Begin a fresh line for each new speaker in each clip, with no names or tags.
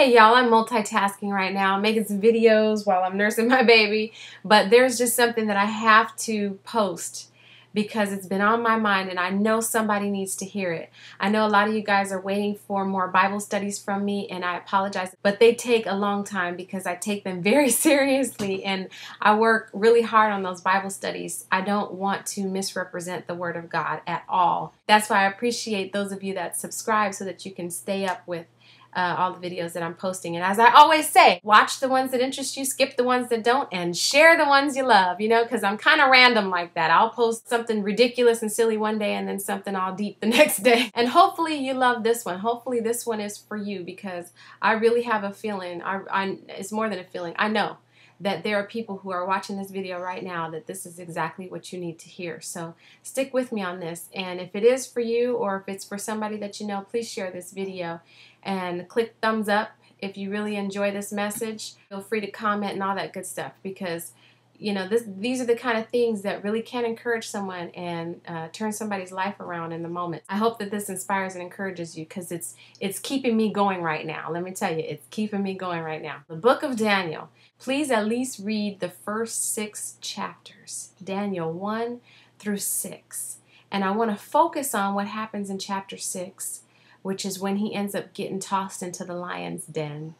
Hey y'all, I'm multitasking right now. I'm making some videos while I'm nursing my baby, but there's just something that I have to post because it's been on my mind and I know somebody needs to hear it. I know a lot of you guys are waiting for more Bible studies from me, and I apologize, but they take a long time because I take them very seriously and I work really hard on those Bible studies. I don't want to misrepresent the Word of God at all. That's why I appreciate those of you that subscribe so that you can stay up with all the videos that I'm posting. And as I always say, watch the ones that interest you, skip the ones that don't, and share the ones you love, you know, because I'm kind of random like that. I'll post something ridiculous and silly one day and then something all deep the next day. And hopefully you love this one. Hopefully this one is for you, because I really have a feeling, it's more than a feeling, I know that there are people who are watching this video right now that this is exactly what you need to hear. So stick with me on this, and if it is for you or if it's for somebody that you know, please share this video and click thumbs up if you really enjoy this message. Feel free to comment and all that good stuff, because you know, these are the kind of things that really can encourage someone and turn somebody's life around in the moment. I hope that this inspires and encourages you, because it's keeping me going right now. Let me tell you, it's keeping me going right now. The book of Daniel. Please at least read the first 6 chapters, Daniel 1 through 6. And I want to focus on what happens in chapter 6, which is when he ends up getting tossed into the lion's den.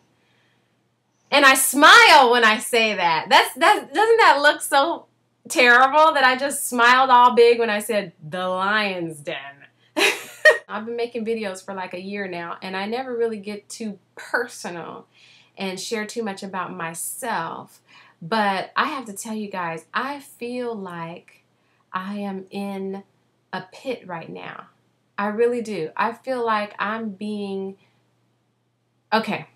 And I smile when I say that. Doesn't that look so terrible that I just smiled all big when I said the lion's den? I've been making videos for like a year now, and I never really get too personal and share too much about myself. But I have to tell you guys, I feel like I am in a pit right now. I really do. I feel like I'm being... Okay.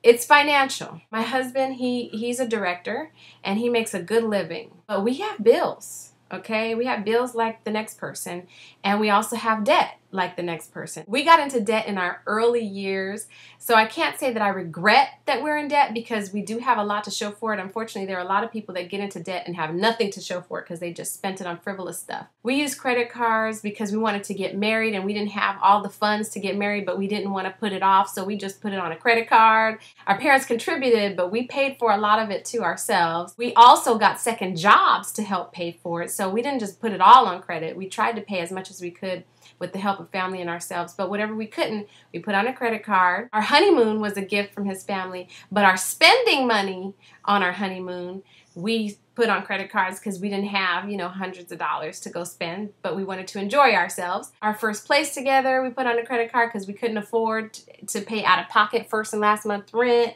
It's financial. My husband, he's a director and he makes a good living. But we have bills, okay? We have bills like the next person, and we also have debt like the next person. We got into debt in our early years, so I can't say that I regret that we're in debt, because we do have a lot to show for it. Unfortunately, there are a lot of people that get into debt and have nothing to show for it because they just spent it on frivolous stuff. We use credit cards because we wanted to get married and we didn't have all the funds to get married, but we didn't want to put it off, so we just put it on a credit card. Our parents contributed, but we paid for a lot of it to ourselves. We also got second jobs to help pay for it, so we didn't just put it all on credit. We tried to pay as much as we could with the help of family and ourselves, but whatever we couldn't, we put on a credit card. Our honeymoon was a gift from his family, but our spending money on our honeymoon, we put on credit cards because we didn't have, you know, hundreds of dollars to go spend, but we wanted to enjoy ourselves. Our first place together, we put on a credit card because we couldn't afford to pay out of pocket first and last month rent.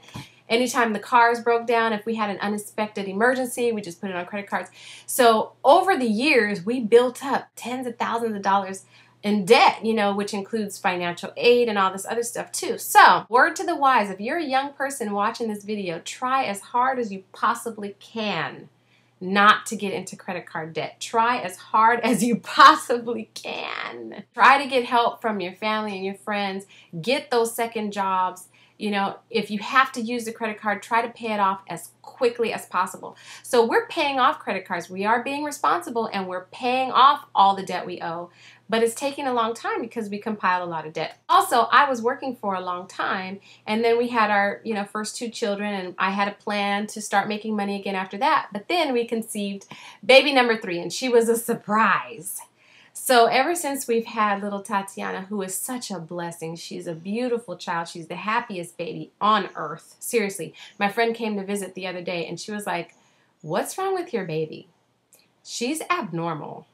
Anytime the cars broke down, if we had an unexpected emergency, we just put it on credit cards. So over the years, we built up tens of thousands of dollars in debt, you know, which includes financial aid and all this other stuff too. So, word to the wise, if you're a young person watching this video, try as hard as you possibly can not to get into credit card debt. Try as hard as you possibly can. Try to get help from your family and your friends. Get those second jobs. You know, if you have to use the credit card, try to pay it off as quickly as possible. So we're paying off credit cards. We are being responsible and we're paying off all the debt we owe. But it's taking a long time because we compile a lot of debt. Also, I was working for a long time, and then we had our, you know, first 2 children, and I had a plan to start making money again after that. But then we conceived baby number 3, and she was a surprise. So ever since we've had little Tatiana, who is such a blessing, she's a beautiful child. She's the happiest baby on earth. Seriously, my friend came to visit the other day, and she was like, "What's wrong with your baby? She's abnormal."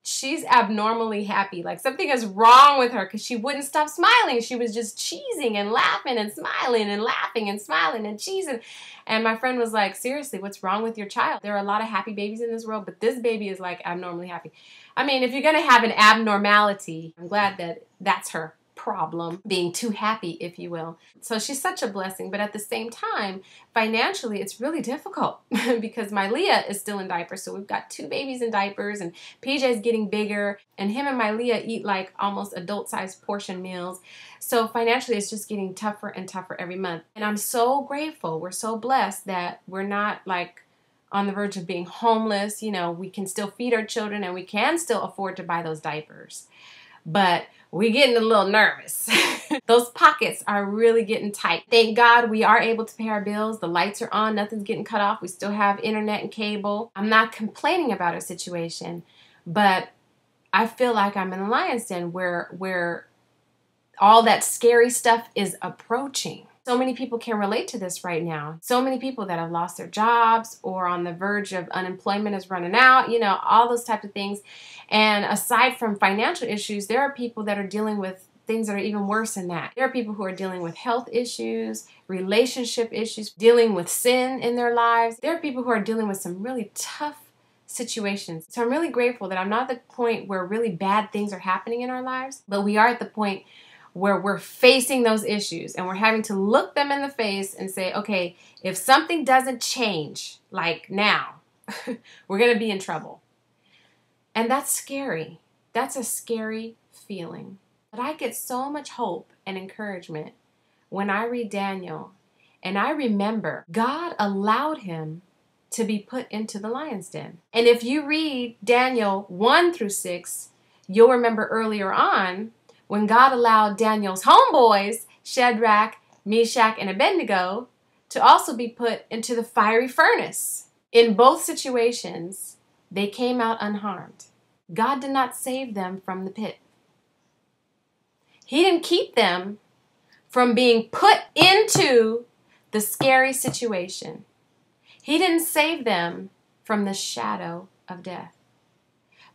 She's abnormally happy. Like something is wrong with her, because she wouldn't stop smiling. She was just cheesing and laughing and smiling and laughing and smiling and cheesing. And my friend was like, "Seriously, what's wrong with your child? There are a lot of happy babies in this world, but this baby is like abnormally happy." I mean, if you're going to have an abnormality, I'm glad that that's her problem, being too happy, if you will. So she's such a blessing, but at the same time, financially, it's really difficult because my Leah is still in diapers. So we've got 2 babies in diapers, and PJ's getting bigger, and him and my Leah eat like almost adult-sized portion meals. So financially, it's just getting tougher and tougher every month. And I'm so grateful. We're so blessed that we're not like on the verge of being homeless. You know, we can still feed our children and we can still afford to buy those diapers. but we're getting a little nervous. Those pockets are really getting tight. Thank God we are able to pay our bills. The lights are on, nothing's getting cut off. We still have internet and cable. I'm not complaining about our situation, but I feel like I'm in the lion's den where all that scary stuff is approaching. So many people can relate to this right now. So many people that have lost their jobs or on the verge of unemployment is running out, you know, all those types of things. And aside from financial issues, there are people that are dealing with things that are even worse than that. There are people who are dealing with health issues, relationship issues, dealing with sin in their lives. There are people who are dealing with some really tough situations. So I'm really grateful that I'm not at the point where really bad things are happening in our lives, but we are at the point where we're facing those issues and we're having to look them in the face and say, okay, if something doesn't change, like now, we're going to be in trouble. And that's scary. That's a scary feeling. But I get so much hope and encouragement when I read Daniel and I remember God allowed him to be put into the lion's den. And if you read Daniel 1 through 6, you'll remember earlier on when God allowed Daniel's homeboys, Shadrach, Meshach, and Abednego, to also be put into the fiery furnace. In both situations, they came out unharmed. God did not save them from the pit. He didn't keep them from being put into the scary situation. He didn't save them from the shadow of death.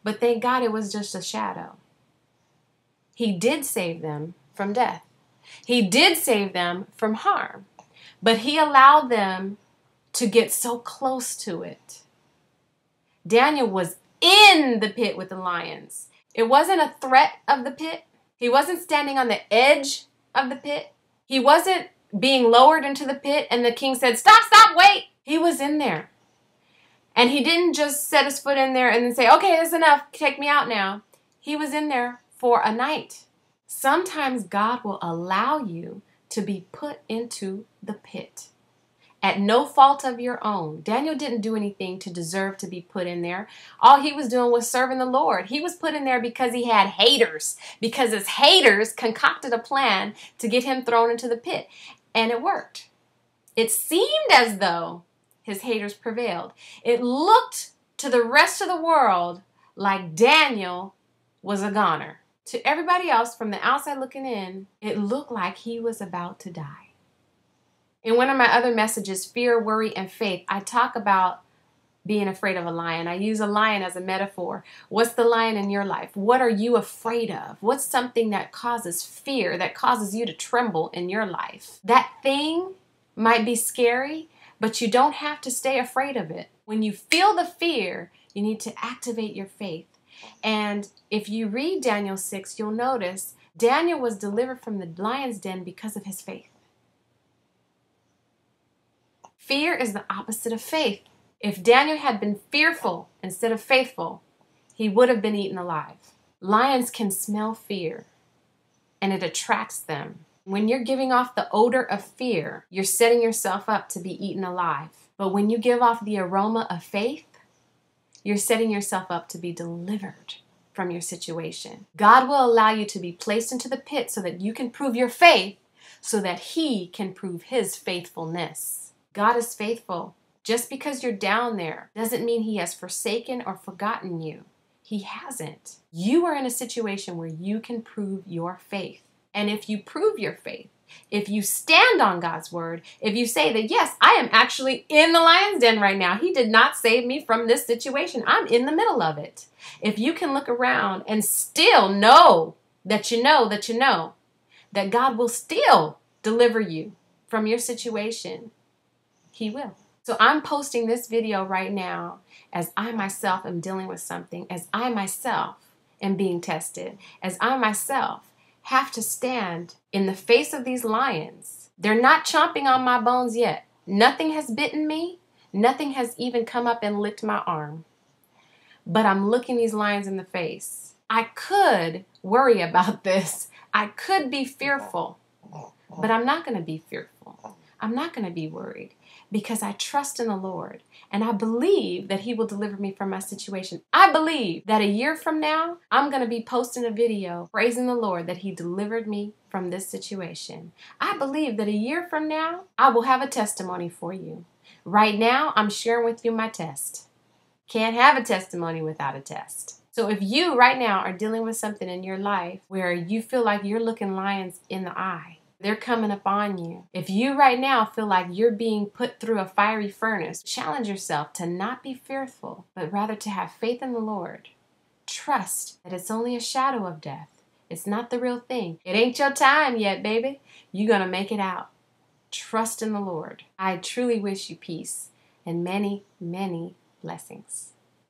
But thank God it was just a shadow. He did save them from death. He did save them from harm. But he allowed them to get so close to it. Daniel was in the pit with the lions. It wasn't a threat of the pit. He wasn't standing on the edge of the pit. He wasn't being lowered into the pit and the king said, stop, stop, wait. He was in there. And he didn't just set his foot in there and then say, okay, that's enough. Take me out now. He was in there for a night. Sometimes God will allow you to be put into the pit at no fault of your own. Daniel didn't do anything to deserve to be put in there. All he was doing was serving the Lord. He was put in there because he had haters, because his haters concocted a plan to get him thrown into the pit. And it worked. It seemed as though his haters prevailed. It looked to the rest of the world like Daniel was a goner. To everybody else from the outside looking in, it looked like he was about to die. In one of my other messages, Fear, Worry, and Faith, I talk about being afraid of a lion. I use a lion as a metaphor. What's the lion in your life? What are you afraid of? What's something that causes fear, that causes you to tremble in your life? That thing might be scary, but you don't have to stay afraid of it. When you feel the fear, you need to activate your faith. And if you read Daniel 6, you'll notice Daniel was delivered from the lion's den because of his faith. Fear is the opposite of faith. If Daniel had been fearful instead of faithful, he would have been eaten alive. Lions can smell fear, and it attracts them. When you're giving off the odor of fear, you're setting yourself up to be eaten alive. But when you give off the aroma of faith, you're setting yourself up to be delivered from your situation. God will allow you to be placed into the pit so that you can prove your faith, so that he can prove his faithfulness. God is faithful. Just because you're down there doesn't mean he has forsaken or forgotten you. He hasn't. You are in a situation where you can prove your faith. And if you prove your faith, if you stand on God's word, if you say that, yes, I am actually in the lion's den right now. He did not save me from this situation. I'm in the middle of it. If you can look around and still know that that God will still deliver you from your situation, he will. So I'm posting this video right now as I myself am dealing with something, as I myself am being tested, as I myself have to stand in the face of these lions. They're not chomping on my bones yet. Nothing has bitten me. Nothing has even come up and licked my arm. But I'm looking these lions in the face. I could worry about this. I could be fearful, but I'm not going to be fearful. I'm not going to be worried because I trust in the Lord and I believe that He will deliver me from my situation. I believe that a year from now, I'm going to be posting a video praising the Lord that He delivered me from this situation. I believe that a year from now, I will have a testimony for you. Right now, I'm sharing with you my test. Can't have a testimony without a test. So if you right now are dealing with something in your life where you feel like you're looking lions in the eye, they're coming upon you. If you right now feel like you're being put through a fiery furnace, challenge yourself to not be fearful, but rather to have faith in the Lord. Trust that it's only a shadow of death. It's not the real thing. It ain't your time yet, baby. You're going to make it out. Trust in the Lord. I truly wish you peace and many, many blessings.